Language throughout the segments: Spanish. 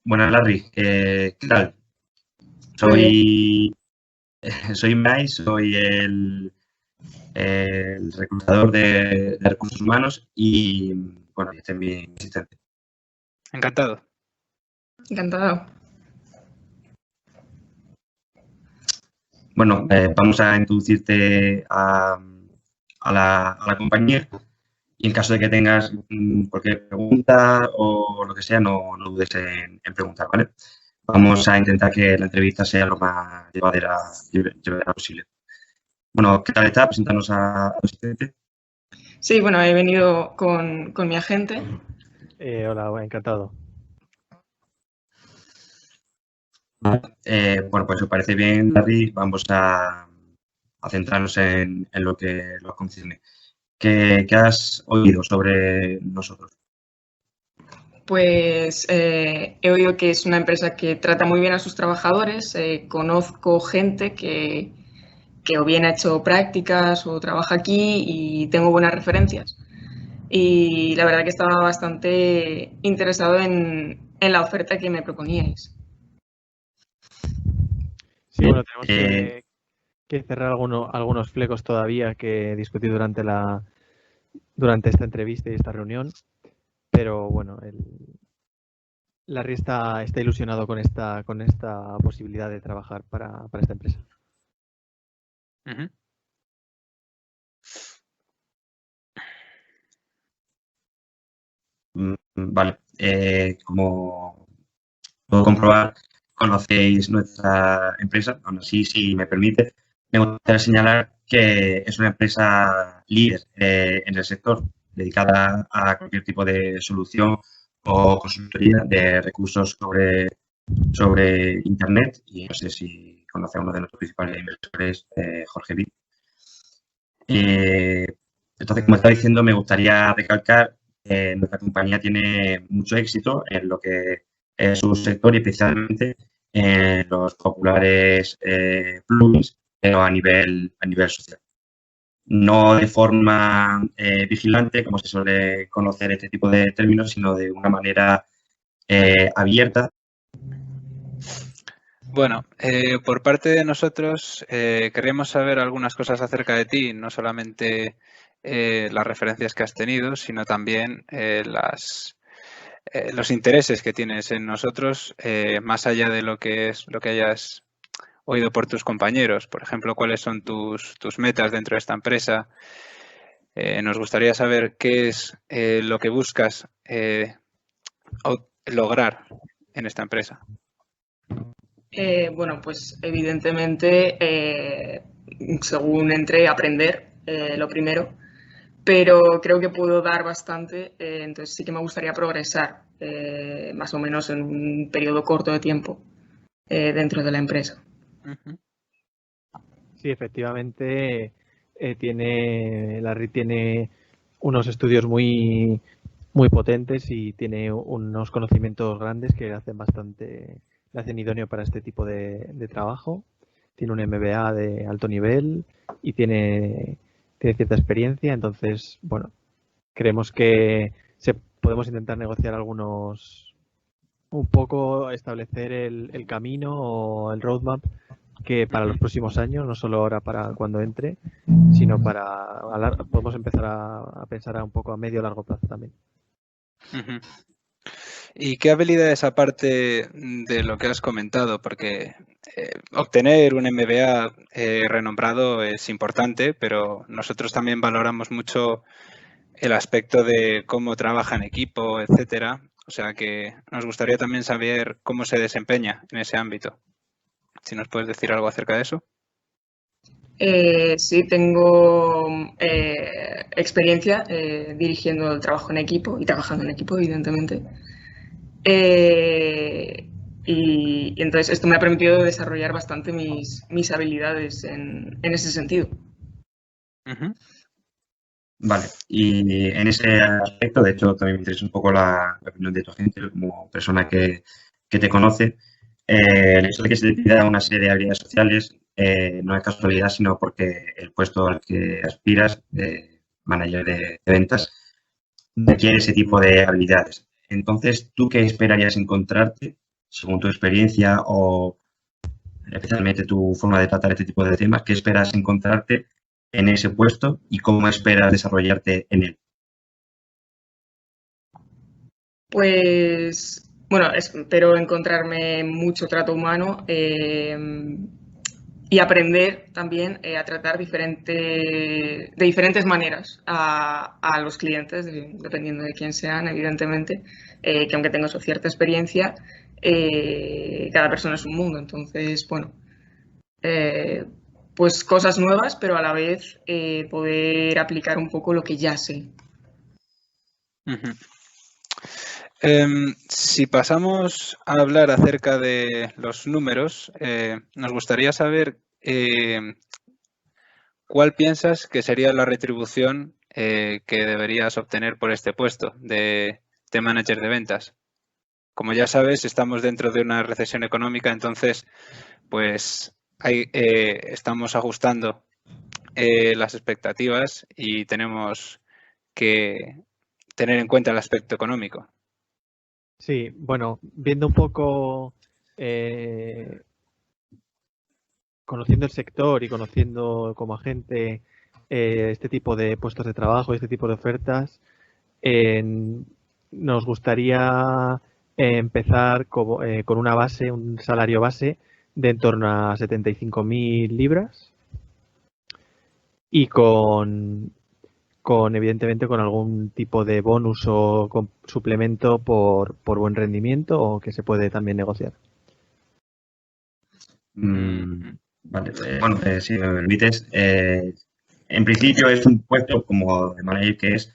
Buenas, Larry. ¿Qué tal? Muy bien. Soy, soy Mai, soy el reclutador de recursos humanos y, bueno, este es mi asistente. Encantado. Encantado. Bueno, vamos a introducirte a la compañía y en caso de que tengas cualquier pregunta o lo que sea, no dudes en preguntar, ¿vale? Vamos a intentar que la entrevista sea lo más llevadera posible. Bueno, ¿qué tal está? Presentarnos a tu asistente. Sí, bueno, he venido con mi agente. Hola, encantado. Bueno, pues si os parece bien, Larry, vamos a centrarnos en lo que nos concierne. ¿Qué has oído sobre nosotros? Pues he oído que es una empresa que trata muy bien a sus trabajadores. Conozco gente que o bien ha hecho prácticas o trabaja aquí y tengo buenas referencias. Y la verdad que estaba bastante interesado en la oferta que me proponíais. Sí, bueno, tenemos que cerrar algunos flecos todavía que discutí durante esta entrevista y esta reunión, pero bueno, Larry está ilusionado con esta posibilidad de trabajar para esta empresa. Ujú. Vale, como puedo comprobar, conocéis nuestra empresa. Aún así, si me permite, me gustaría señalar que es una empresa líder en el sector, dedicada a cualquier tipo de solución o consultoría de recursos sobre Internet. Y no sé si conoce a uno de nuestros principales inversores, Jorge Vic. Entonces, como estaba diciendo, me gustaría recalcar que nuestra compañía tiene mucho éxito en lo que es su sector y especialmente en los populares plugins, pero a nivel social. No de forma vigilante, como se suele conocer este tipo de términos, sino de una manera abierta. Bueno, por parte de nosotros queremos saber algunas cosas acerca de ti, no solamente las referencias que has tenido, sino también los intereses que tienes en nosotros, más allá de lo que hayas oído por tus compañeros. Por ejemplo, cuáles son tus metas dentro de esta empresa. Nos gustaría saber qué es lo que buscas lograr en esta empresa. Bueno, pues evidentemente, según entré, aprender lo primero, pero creo que puedo dar bastante, entonces sí que me gustaría progresar más o menos en un periodo corto de tiempo dentro de la empresa. Uh-huh. Sí, efectivamente, Larry tiene unos estudios muy potentes y tiene unos conocimientos grandes que le hacen idóneo para este tipo de trabajo. Tiene un MBA de alto nivel y tiene cierta experiencia, entonces, bueno, creemos que podemos intentar negociar un poco establecer el camino o el roadmap que para los próximos años, no solo ahora para cuando entre, sino podemos empezar a pensar un poco a medio o largo plazo también. Uh-huh. ¿Y qué habilidades, aparte de lo que has comentado? Porque obtener un MBA renombrado es importante, pero nosotros también valoramos mucho el aspecto de cómo trabaja en equipo, etcétera. O sea que nos gustaría también saber cómo se desempeña en ese ámbito. Si nos puedes decir algo acerca de eso. Sí, tengo experiencia dirigiendo el trabajo en equipo y trabajando en equipo, evidentemente. Y entonces esto me ha permitido desarrollar bastante mis habilidades en ese sentido. Uh-huh. Vale, y en ese aspecto, de hecho, también me interesa un poco la opinión de tu agente como persona que te conoce. El hecho de que se te pida una serie de habilidades sociales no es casualidad, sino porque el puesto al que aspiras, de manager de ventas, requiere ese tipo de habilidades. Entonces, ¿tú qué esperarías encontrarte según tu experiencia o especialmente tu forma de tratar este tipo de temas, ¿qué esperas encontrarte en ese puesto y cómo esperas desarrollarte en él? Pues, bueno, espero encontrarme mucho trato humano y aprender también a tratar de diferentes maneras a los clientes, dependiendo de quién sean, evidentemente, que aunque tengo cierta experiencia, cada persona es un mundo. Entonces, bueno, pues cosas nuevas, pero a la vez poder aplicar un poco lo que ya sé. Si pasamos a hablar acerca de los números, nos gustaría saber cuál piensas que sería la retribución que deberías obtener por este puesto de manager de ventas. Como ya sabes, estamos dentro de una recesión económica, entonces pues estamos ajustando las expectativas y tenemos que tener en cuenta el aspecto económico. Sí, bueno, viendo un poco, conociendo el sector y conociendo como agente este tipo de puestos de trabajo, este tipo de ofertas, nos gustaría empezar con una base, un salario base de en torno a 75.000 libras y evidentemente con algún tipo de bonus o suplemento por buen rendimiento o que se puede también negociar. Vale, bueno, si me permites, en principio es un puesto como de manager que es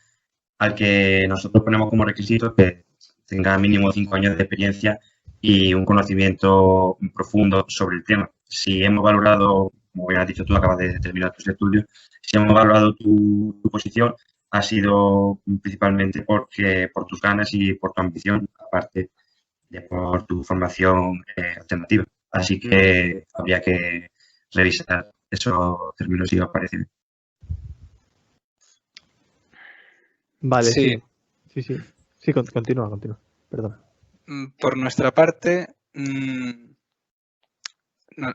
al que nosotros ponemos como requisito que tenga mínimo 5 años de experiencia y un conocimiento profundo sobre el tema. Si hemos valorado, como bien has dicho tú, acabas de terminar tus estudios, si hemos valorado tu posición, ha sido principalmente por tus ganas y por tu ambición, aparte de por tu formación alternativa. Así que habría que revisar esos términos si os parece. Vale, Sí. Sí, continúa. Perdona. Por nuestra parte,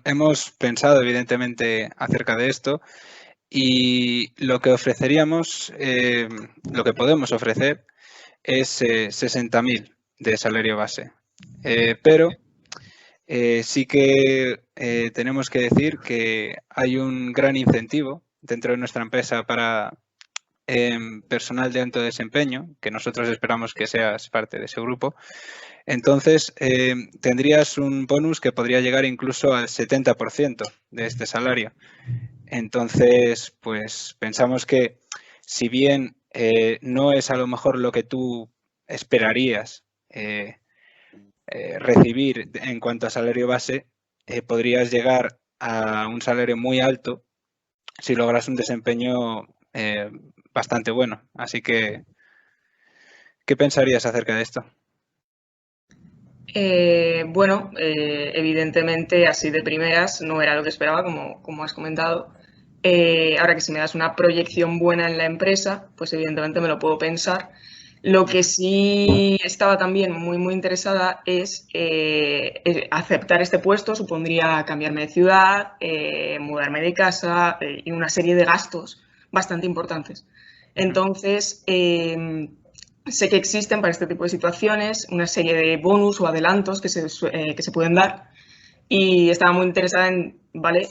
hemos pensado evidentemente acerca de esto y lo que ofreceríamos, lo que podemos ofrecer es 60.000 de salario base. Pero sí que tenemos que decir que hay un gran incentivo dentro de nuestra empresa para personal de alto desempeño, que nosotros esperamos que seas parte de ese grupo. Entonces, tendrías un bonus que podría llegar incluso al 70% de este salario. Entonces, pues pensamos que si bien no es a lo mejor lo que tú esperarías recibir en cuanto a salario base, podrías llegar a un salario muy alto si logras un desempeño bastante bueno. Así que, ¿qué pensarías acerca de esto? Bueno, evidentemente así de primeras no era lo que esperaba, como has comentado. Ahora que si me das una proyección buena en la empresa, pues evidentemente me lo puedo pensar. Lo que sí estaba también muy interesada es aceptar este puesto, supondría cambiarme de ciudad, mudarme de casa y una serie de gastos bastante importantes. Entonces, sé que existen para este tipo de situaciones una serie de bonus o adelantos que se pueden dar y estaba muy interesada en, vale,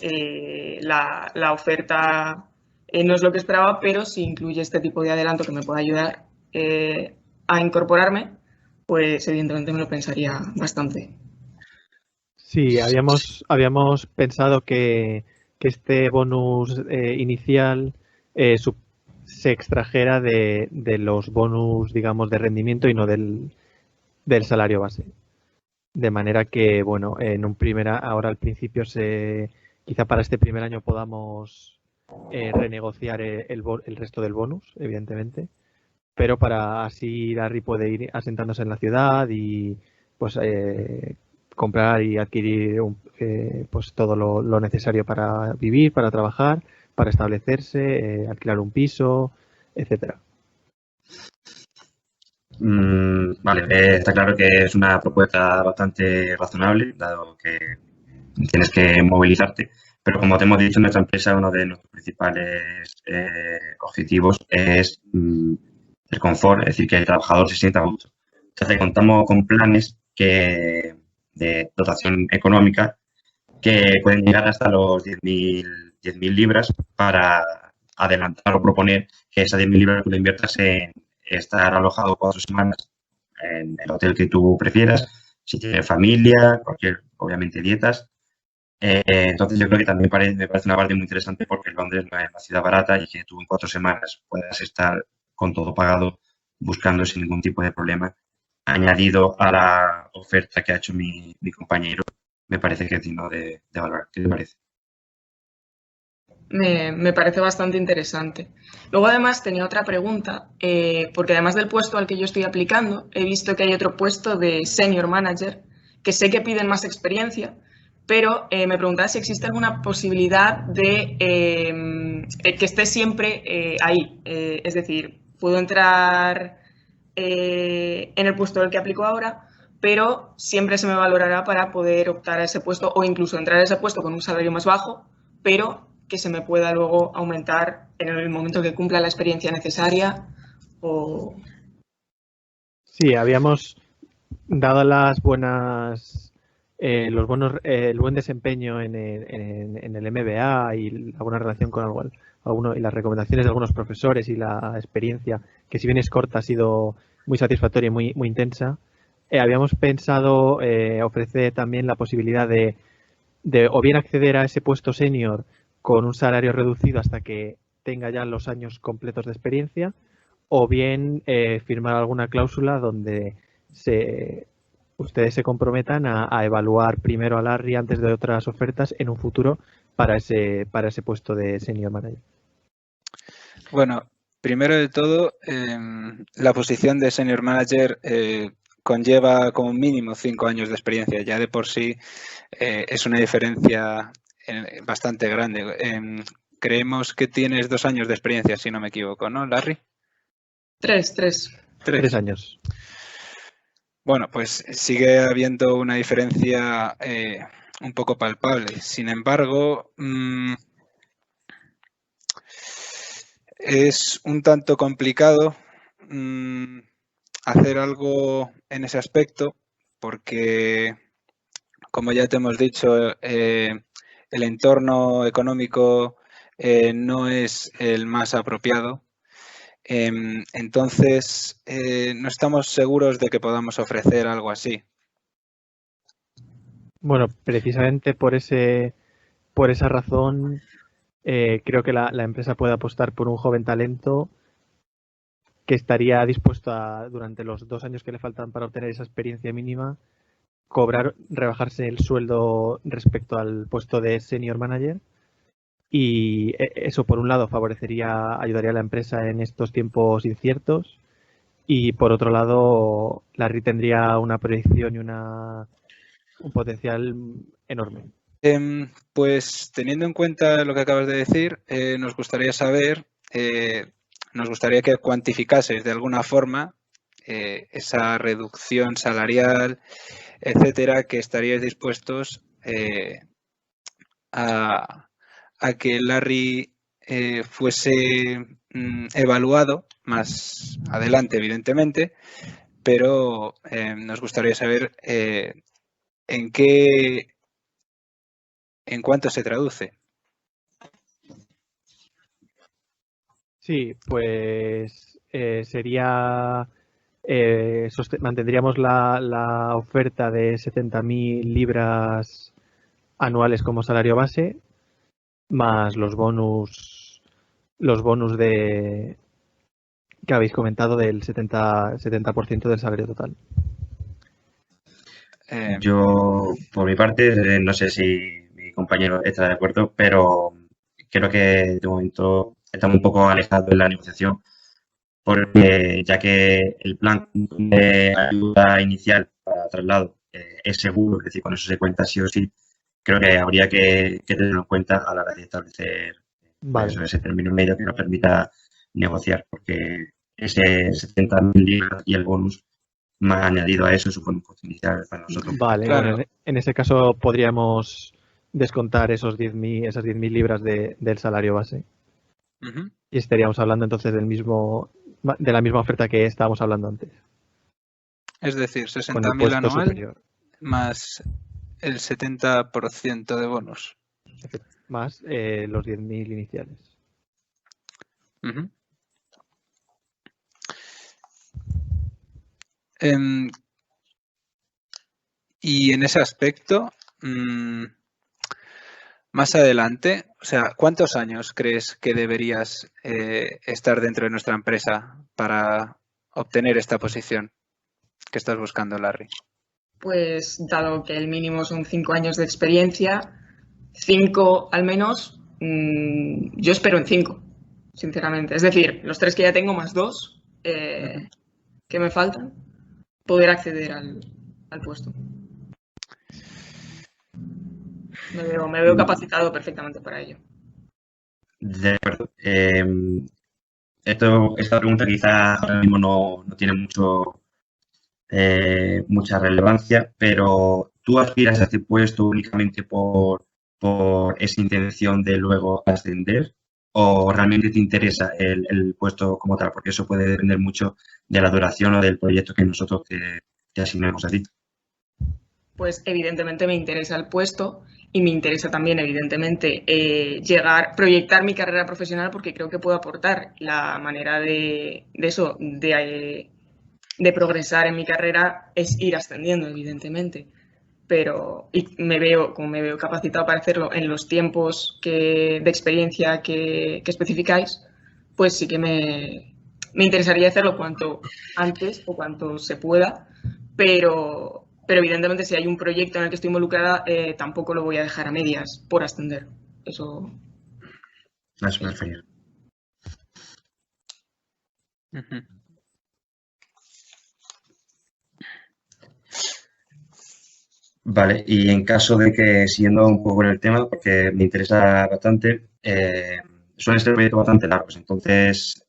la oferta no es lo que esperaba, pero si incluye este tipo de adelanto que me pueda ayudar a incorporarme, pues evidentemente me lo pensaría bastante. Sí, habíamos pensado que este bonus inicial se extrajera de los bonus, digamos, de rendimiento y no del salario base. De manera que, bueno, ahora al principio quizá para este primer año podamos renegociar el resto del bonus, evidentemente, pero para así Darry puede ir asentándose en la ciudad y pues comprar y adquirir pues todo lo necesario para vivir, para trabajar, para establecerse, alquilar un piso, etcétera. Vale, Vale, está claro que es una propuesta bastante razonable, dado que tienes que movilizarte, pero como te hemos dicho, en nuestra empresa uno de nuestros principales objetivos es el confort, es decir, que el trabajador se sienta a gusto. Entonces, contamos con planes de dotación económica que pueden llegar hasta los 10.000 libras para adelantar o proponer que esas 10.000 libras tú lo inviertas en estar alojado 4 semanas en el hotel que tú prefieras, si tienes familia, obviamente dietas. Entonces yo creo que también me parece una parte muy interesante porque Londres no es una ciudad barata y que tú en 4 semanas puedas estar con todo pagado, buscando sin ningún tipo de problema, añadido a la oferta que ha hecho mi compañero, me parece que es digno de valorar. ¿Qué te parece? Me parece bastante interesante. Luego, además, tenía otra pregunta, porque además del puesto al que yo estoy aplicando, he visto que hay otro puesto de senior manager, que sé que piden más experiencia, pero me preguntaba si existe alguna posibilidad de que esté siempre ahí. Es decir, puedo entrar en el puesto del que aplico ahora, pero siempre se me valorará para poder optar a ese puesto o incluso entrar a ese puesto con un salario más bajo, pero que se me pueda luego aumentar en el momento que cumpla la experiencia necesaria o... Sí, habíamos dado las buenas, el buen desempeño en el MBA y la buena relación con y las recomendaciones de algunos profesores y la experiencia, que si bien es corta, ha sido muy satisfactoria y muy intensa. Habíamos pensado ofrecer también la posibilidad de o bien acceder a ese puesto senior con un salario reducido hasta que tenga ya los años completos de experiencia, o bien firmar alguna cláusula donde ustedes se comprometan a evaluar primero a Larry antes de otras ofertas en un futuro para ese puesto de senior manager. Bueno, primero de todo, la posición de senior manager conlleva como mínimo 5 años de experiencia. Ya de por sí es una diferencia bastante grande. Creemos que tienes 2 años de experiencia, si no me equivoco, ¿no, Larry? 3 años. Bueno, pues sigue habiendo una diferencia un poco palpable. Sin embargo, es un tanto complicado hacer algo en ese aspecto porque, como ya te hemos dicho, el entorno económico no es el más apropiado. Entonces, no estamos seguros de que podamos ofrecer algo así. Bueno, precisamente por esa razón, creo que la empresa puede apostar por un joven talento que estaría dispuesto durante los 2 años que le faltan para obtener esa experiencia mínima, rebajarse el sueldo respecto al puesto de senior manager. Y eso, por un lado, ayudaría a la empresa en estos tiempos inciertos. Y por otro lado, Larry tendría una proyección y un potencial enorme. Pues teniendo en cuenta lo que acabas de decir, nos gustaría saber, nos gustaría que cuantificases de alguna forma esa reducción salarial, etcétera, que estaríais dispuestos a que Larry fuese evaluado más adelante, evidentemente, pero nos gustaría saber en cuánto se traduce. Sí, pues mantendríamos la oferta de 70.000 libras anuales como salario base, más los bonus que habéis comentado del 70% del salario total. Yo, por mi parte, no sé si mi compañero está de acuerdo, pero creo que de momento estamos un poco alejados de la negociación, porque ya que el plan de ayuda inicial para traslado es seguro, es decir, con eso se cuenta sí o sí, creo que habría que tenerlo en cuenta a la hora de establecer ese término medio que nos permita negociar, porque ese 70.000 libras y el bonus añadido a eso supone un coste inicial para nosotros. Vale, Claro. bueno, en ese caso podríamos descontar esas 10.000 libras del salario base. Ujú. Y estaríamos hablando entonces de la misma oferta que estábamos hablando antes, Es decir, con el 60.000 puesto anual superior, más el 70% de bonus. más los 10.000 iniciales. Ujú. Em, y en ese aspecto, más adelante, o sea, ¿cuántos años crees que deberías estar dentro de nuestra empresa para obtener esta posición que estás buscando, Larry? Pues dado que el mínimo son 5 años de experiencia, 5 al menos, yo espero en 5, sinceramente. Es decir, los 3 que ya tengo más 2 que me faltan, poder acceder al puesto. Me veo capacitado perfectamente para ello. De acuerdo. Esta pregunta quizás ahora mismo no tiene mucha relevancia, pero ¿tú aspiras a este puesto únicamente por esa intención de luego ascender o realmente te interesa el puesto como tal? Porque eso puede depender mucho de la duración o del proyecto que nosotros te asignemos a ti. Pues evidentemente me interesa el puesto y me interesa también evidentemente proyectar mi carrera profesional porque creo que puedo aportar. La manera de progresar en mi carrera es ir ascendiendo, evidentemente. Pero me veo capacitado para hacerlo en los tiempos de experiencia que especificáis, pues sí que me interesaría hacerlo cuanto antes o cuanto se pueda, pero evidentemente si hay un proyecto en el que estoy involucrada, tampoco lo voy a dejar a medias por ascender. Eso. A eso me refería. Ujú. Vale, y en caso de que, siguiendo un poco con el tema, porque me interesa bastante, suelen ser proyectos bastante largos, entonces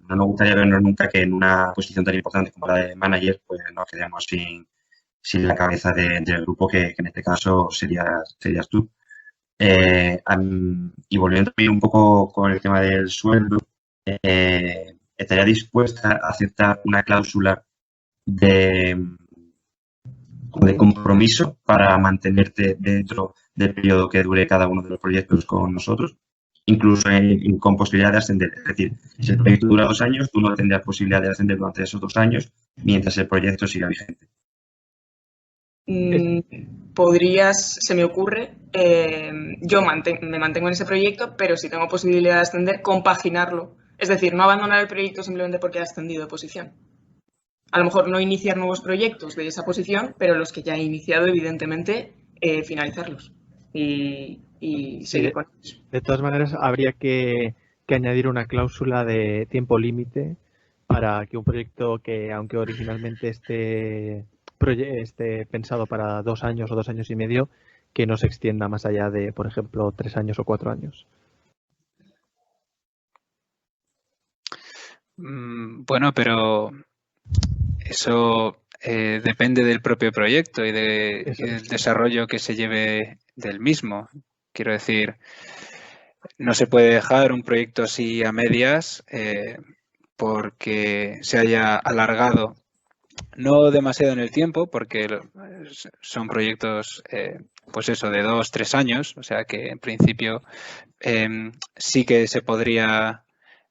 no nos gustaría vernos nunca que en una posición tan importante como la de manager, pues nos quedemos sin la cabeza del grupo, que en este caso serías tú. Y volviendo también un poco con el tema del sueldo, ¿estaría dispuesta a aceptar una cláusula de compromiso para mantenerte dentro del periodo que dure cada uno de los proyectos con nosotros, incluso con posibilidad de ascender? Es decir, si el proyecto dura 2 años, tú no tendrás posibilidad de ascender durante esos 2 años mientras el proyecto siga vigente. Se me ocurre, yo me mantengo en ese proyecto, pero si tengo posibilidad de ascender, compaginarlo. Es decir, no abandonar el proyecto simplemente porque he ascendido de posición. A lo mejor no iniciar nuevos proyectos de esa posición, pero los que ya he iniciado, evidentemente, finalizarlos y seguir con ellos. De todas maneras, habría que añadir una cláusula de tiempo límite para que un proyecto que, aunque originalmente esté pensado para 2 años o 2 años y medio, que no se extienda más allá de, por ejemplo, 3 años o 4 años. Bueno, pero eso depende del propio proyecto y del desarrollo que se lleve del mismo. Quiero decir, no se puede dejar un proyecto así a medias porque se haya alargado, no demasiado en el tiempo, porque son proyectos, pues eso, de 2-3 años, o sea que en principio sí que se podría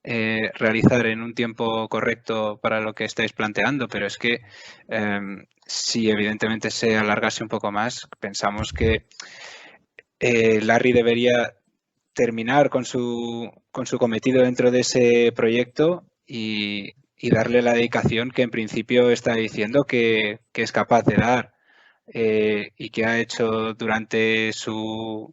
realizar en un tiempo correcto para lo que estáis planteando, pero es que si evidentemente se alargase un poco más, pensamos que Larry debería terminar con su cometido dentro de ese proyecto y darle la dedicación que en principio está diciendo que es capaz de dar y que ha hecho durante su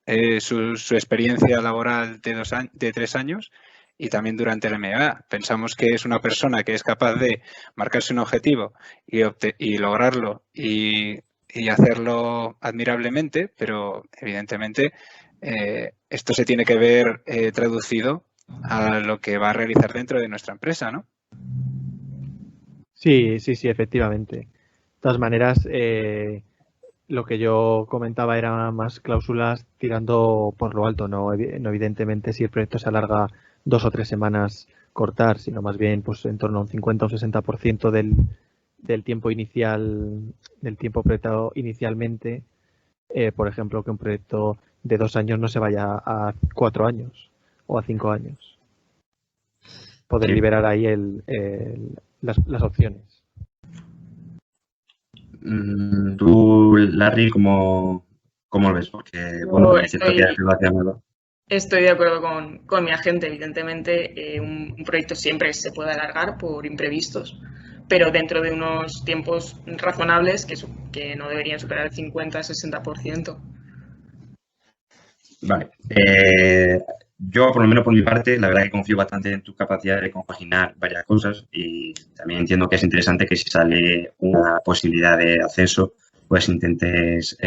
experiencia laboral de 3 años y también durante el MBA. Pensamos que es una persona que es capaz de marcarse un objetivo y lograrlo y hacerlo admirablemente, pero evidentemente esto se tiene que ver traducido a lo que va a realizar dentro de nuestra empresa, ¿no? Sí, sí, sí, efectivamente. De todas maneras, lo que yo comentaba era más cláusulas tirando por lo alto, no evidentemente si el proyecto se alarga 2 o 3 semanas cortar, sino más bien pues en torno a un 50 o 60% del tiempo inicial, del tiempo proyectado inicialmente. Por ejemplo, que un proyecto de 2 años no se vaya a 4 años o a 5 años. Poder Sí. liberar ahí las opciones. Tú, Larry, ¿cómo lo ves? Porque, bueno, Yo es cierto que has relacionado. estoy de acuerdo con mi agente. Evidentemente, un proyecto siempre se puede alargar por imprevistos, pero dentro de unos tiempos razonables que no deberían superar el 50-60%. Vale. Yo, por lo menos por mi parte, la verdad que confío bastante en tu capacidad de compaginar varias cosas y también entiendo que es interesante que si sale una posibilidad de ascenso, pues intentes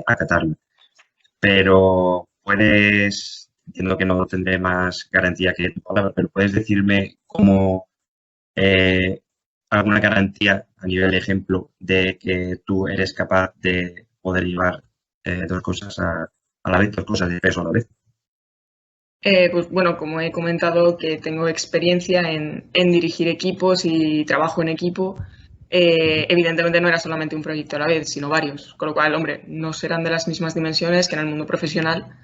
acatarla. Pero entiendo que no tendré más garantía que tu palabra, pero puedes decirme cómo eh, alguna garantía a nivel de ejemplo de que tú eres capaz de poder llevar dos cosas a la vez, dos cosas de peso a la vez. Pues bueno, como he comentado que tengo experiencia en dirigir equipos y trabajo en equipo, evidentemente no era solamente un proyecto a la vez, sino varios, con lo cual, hombre, no serán de las mismas dimensiones que en el mundo profesional,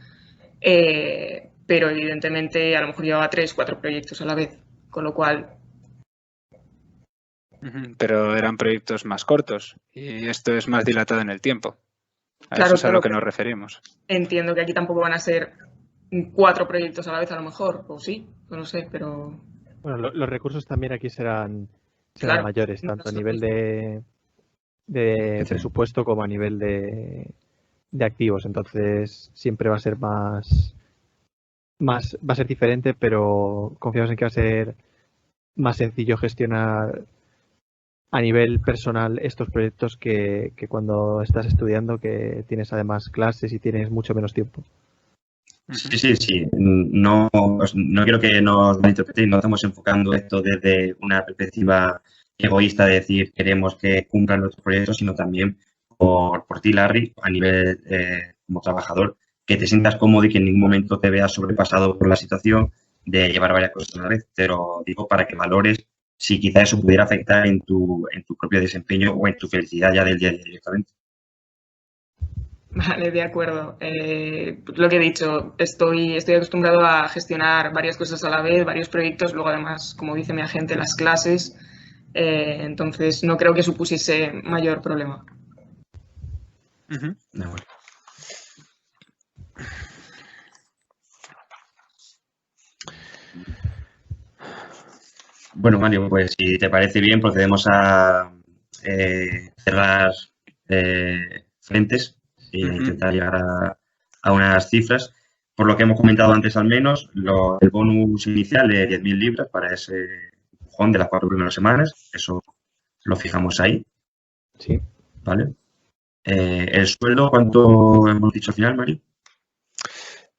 pero evidentemente a lo mejor llevaba 3-4 proyectos a la vez, con lo cual... Pero eran proyectos más cortos y esto es más dilatado en el tiempo. A eso Claro, es a lo claro, que nos referimos. entiendo que aquí tampoco van a ser 4 proyectos a la vez a lo mejor, o sí, no lo sé, pero Bueno, los recursos también aquí serán claro. mayores, No tanto a es lo nivel mismo. de presupuesto como a nivel de activos. Entonces siempre va a ser va a ser diferente, pero confiamos en que va a ser más sencillo gestionar a nivel personal estos proyectos que cuando estás estudiando, que tienes además clases y tienes mucho menos tiempo. Sí, sí, sí. No quiero que nos malinterpretéis, no estamos enfocando esto desde una perspectiva egoísta de decir queremos que cumplan nuestros proyectos, sino también por ti, Larry, a nivel como trabajador, que te sientas cómodo y que en ningún momento te veas sobrepasado por la situación de llevar varias cosas a la vez. Pero digo para que valores si quizá eso pudiera afectar en tu propio desempeño o en tu felicidad ya del día a día directamente. Vale, de acuerdo. Lo que he dicho, estoy acostumbrado a gestionar varias cosas a la vez, varios proyectos, luego además, como dice mi agente, las clases. Entonces, no creo que supusiese mayor problema. De acuerdo. Bueno, Mario, pues si te parece bien, procedemos a cerrar frentes e intentar llegar a unas cifras. Por lo que hemos comentado antes al menos, el bonus inicial de 10.000 libras para ese empujón de las 4 primeras semanas, eso lo fijamos ahí, Sí. ¿vale? El sueldo, ¿cuánto hemos dicho al final, Mario?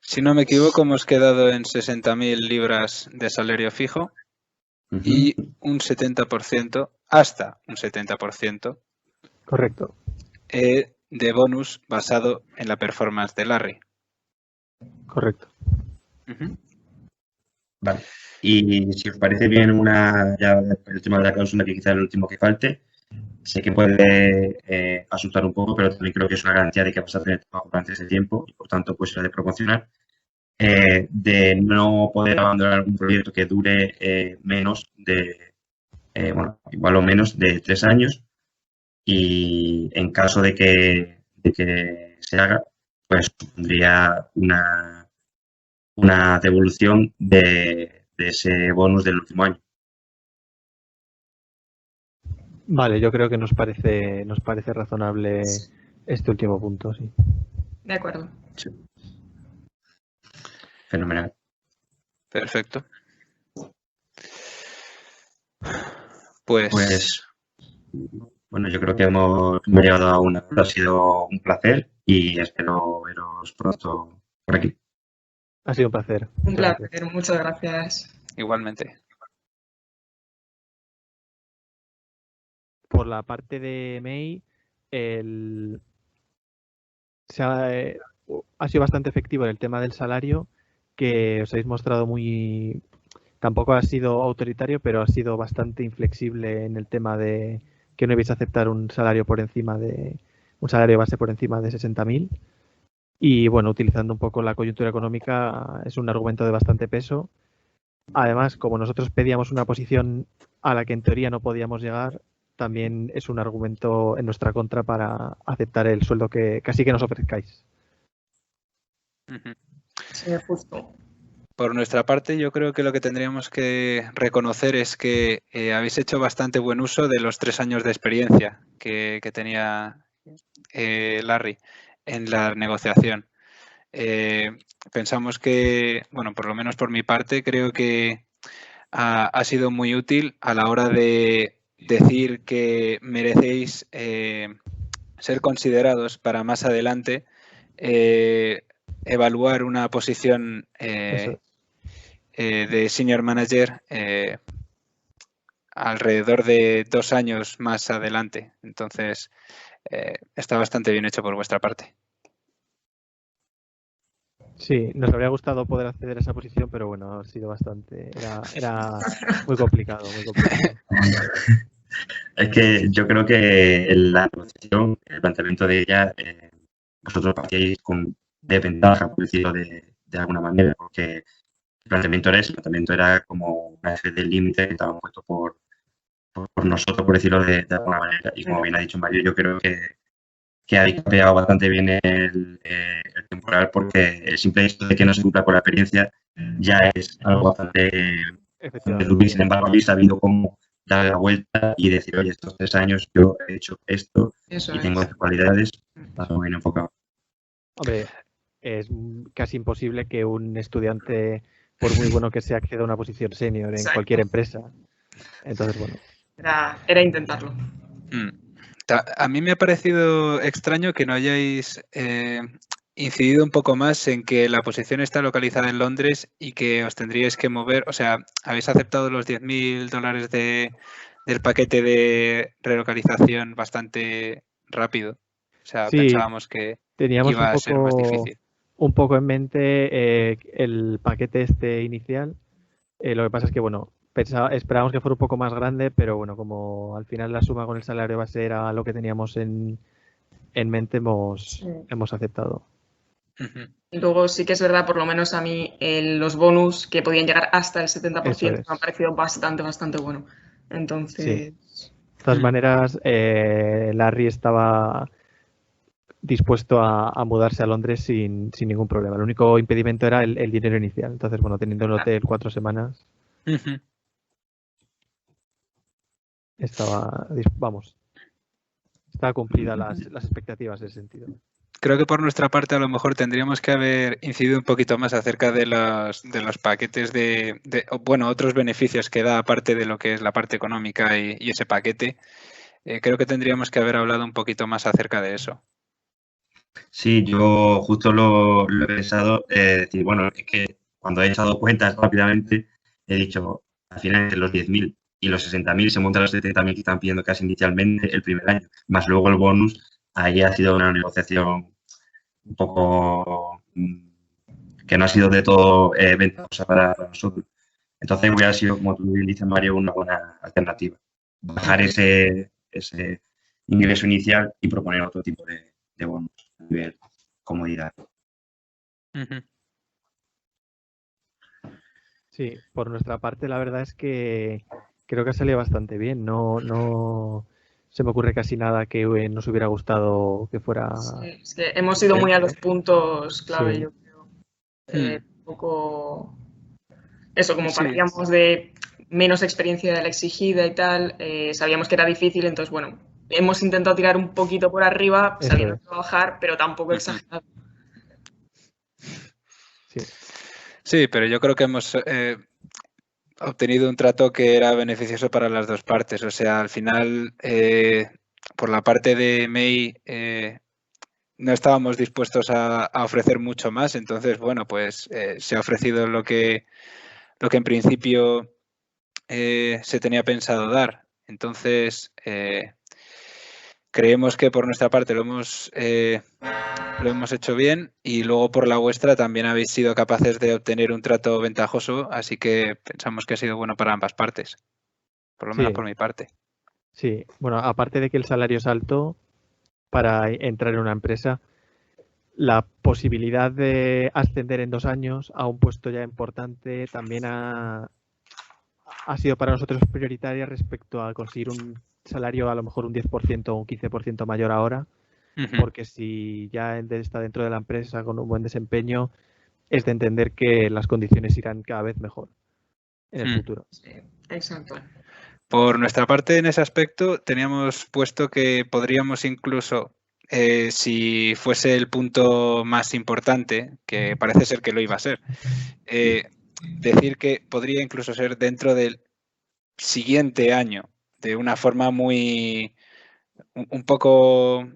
Si no me equivoco, hemos quedado en 60.000 libras de salario fijo y un 70%, hasta un 70%, Correcto. de bonus basado en la performance de Larry. Correcto. Vale. Y si os parece bien ya el tema de la cláusula, que quizá es el último que falte, sé que puede asustar un poco, pero también creo que es una garantía de que vas a tener trabajo durante ese tiempo y, por tanto, pues la de promocionar, de no poder abandonar un proyecto que dure menos bueno, igual o menos de 3 años y en caso de que se haga, pues supondría una devolución de ese bonus del último año. Vale, yo creo que nos parece razonable este último punto, sí. De acuerdo. Sí. Fenomenal. Perfecto. Pues bueno, yo creo que hemos llegado a un acuerdo. Ha sido un placer y espero veros pronto por aquí. Ha sido un placer. Un Muchas gracias. placer, muchas gracias. igualmente. por la parte de May, ha sido bastante efectivo en el tema del salario, que os habéis mostrado muy... Tampoco ha sido autoritario, pero ha sido bastante inflexible en el tema de que no ibais a aceptar un salario base por encima de 60.000. Y bueno, utilizando un poco la coyuntura económica, es un argumento de bastante peso. Además, como nosotros pedíamos una posición a la que en teoría no podíamos llegar, también es un argumento en nuestra contra para aceptar el sueldo que casi que nos ofrezcáis. Sí, justo. Por nuestra parte, yo creo que lo que tendríamos que reconocer es que habéis hecho bastante buen uso de los 3 años de experiencia que tenía Larry en la negociación. Pensamos que, bueno, por lo menos por mi parte, creo que ha sido muy útil a la hora de decir que merecéis ser considerados para más adelante evaluar una posición de senior manager alrededor de 2 años más adelante. Entonces, está bastante bien hecho por vuestra parte. Sí, nos habría gustado poder acceder a esa posición, pero bueno, ha sido bastante... Era muy complicado, muy complicado. Es que yo creo que la negociación, el planteamiento de ella, vosotros partíais de ventaja, por decirlo de alguna manera, porque el planteamiento era como una especie de límite que estaba puesto por nosotros, por decirlo de alguna manera. Y como bien ha dicho Mario, yo creo que habéis pegado bastante bien el temporal, porque el simple hecho de que no se cumpla con la experiencia ya es algo bastante duro. Sin embargo, habéis sabido cómo darle la vuelta y decir, oye, estos 3 años yo he hecho esto y tengo estas cualidades, está muy bien enfocado. Hombre, es casi imposible que un estudiante, por muy bueno que sea, acceda a una posición senior en cualquier empresa. Entonces, bueno. Era intentarlo. A mí me ha parecido extraño que no hayáis incidido un poco más en que la posición está localizada en Londres y que os tendríais que mover. O sea, habéis aceptado los $10.000 del paquete de relocalización bastante rápido. O sea, sí, pensábamos que iba a ser más difícil. Un poco en mente el paquete inicial. Lo que pasa es que, bueno, esperábamos que fuera un poco más grande, pero bueno, como al final la suma con el salario base era lo que teníamos en mente, hemos aceptado. Y luego sí que es verdad, por lo menos a mí, los bonus que podían llegar hasta el 70% me han parecido bastante bueno. Entonces... Sí. De todas maneras, Larry estaba dispuesto a mudarse a Londres sin ningún problema. El único impedimento era el dinero inicial. Entonces, bueno, teniendo el hotel 4 semanas, estaba cumplida las expectativas en ese sentido. Creo que por nuestra parte a lo mejor tendríamos que haber incidido un poquito más acerca de los paquetes bueno, otros beneficios que da aparte de lo que es la parte económica y ese paquete. Creo que tendríamos que haber hablado un poquito más acerca de eso. Sí, yo justo lo he pensado, decir, bueno, es que cuando he echado cuentas rápidamente, he dicho, al final entre los 10.000 y los 60.000 se montan los 70.000 que están pidiendo casi inicialmente el primer año, más luego el bonus. Ahí ha sido una negociación un poco que no ha sido de todo ventajosa para nosotros. Entonces hubiera sido, como tú bien dices, Mario, una buena alternativa. Bajar ese ingreso inicial y proponer otro tipo de bonus a nivel comodidad. Sí, por nuestra parte la verdad es que creo que ha salido bastante bien. No se me ocurre casi nada que nos hubiera gustado que fuera... Sí, es que hemos ido muy a los puntos clave, yo creo. Un poco... Eso, como partíamos de menos experiencia de la exigida y tal, sabíamos que era difícil, entonces, bueno, hemos intentado tirar un poquito por arriba, sabiendo trabajar, pero tampoco exagerar. Sí, pero yo creo que hemos obtenido un trato que era beneficioso para las dos partes. O sea, al final, por la parte de May, no estábamos dispuestos a ofrecer mucho más. Entonces, bueno, pues se ha ofrecido lo que en principio se tenía pensado dar. Entonces, creemos que por nuestra parte lo hemos hecho bien y luego por la vuestra también habéis sido capaces de obtener un trato ventajoso, así que pensamos que ha sido bueno para ambas partes, por lo menos por mi parte. Sí, bueno, aparte de que el salario es alto para entrar en una empresa, la posibilidad de ascender en 2 años a un puesto ya importante también ha sido para nosotros prioritaria respecto a conseguir un salario a lo mejor un 10% o un 15% mayor ahora, porque si ya está dentro de la empresa con un buen desempeño, es de entender que las condiciones irán cada vez mejor en el futuro. Sí, exacto. Por nuestra parte, en ese aspecto, teníamos puesto que podríamos incluso, si fuese el punto más importante, que parece ser que lo iba a ser, decir que podría incluso ser dentro del siguiente año, de una forma muy, un poco,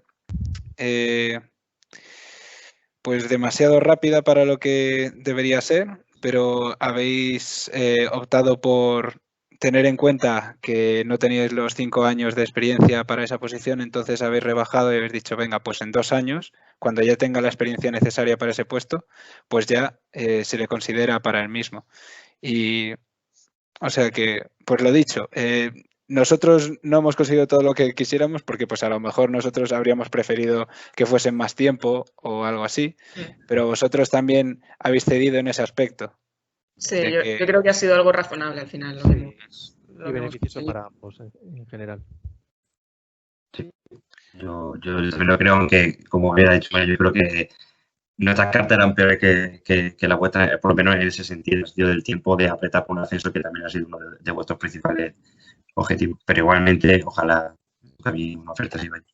pues demasiado rápida para lo que debería ser, pero habéis optado por tener en cuenta que no teníais los 5 años de experiencia para esa posición, entonces habéis rebajado y habéis dicho, venga, pues en 2 años, cuando ya tenga la experiencia necesaria para ese puesto, pues ya se le considera para el mismo. Y, o sea que, pues lo dicho, nosotros no hemos conseguido todo lo que quisiéramos porque pues a lo mejor nosotros habríamos preferido que fuesen más tiempo o algo así, pero vosotros también habéis cedido en ese aspecto. Sí, yo creo que ha sido algo razonable al final. Y beneficioso para ambos en general. Sí. Yo también lo creo, aunque como hubiera dicho, yo creo que nuestras cartas eran peores que la vuestra, por lo menos en ese sentido del tiempo de apretar por un ascenso, que también ha sido uno de vuestros principales objetivos. Pero igualmente, ojalá también una oferta así vaya.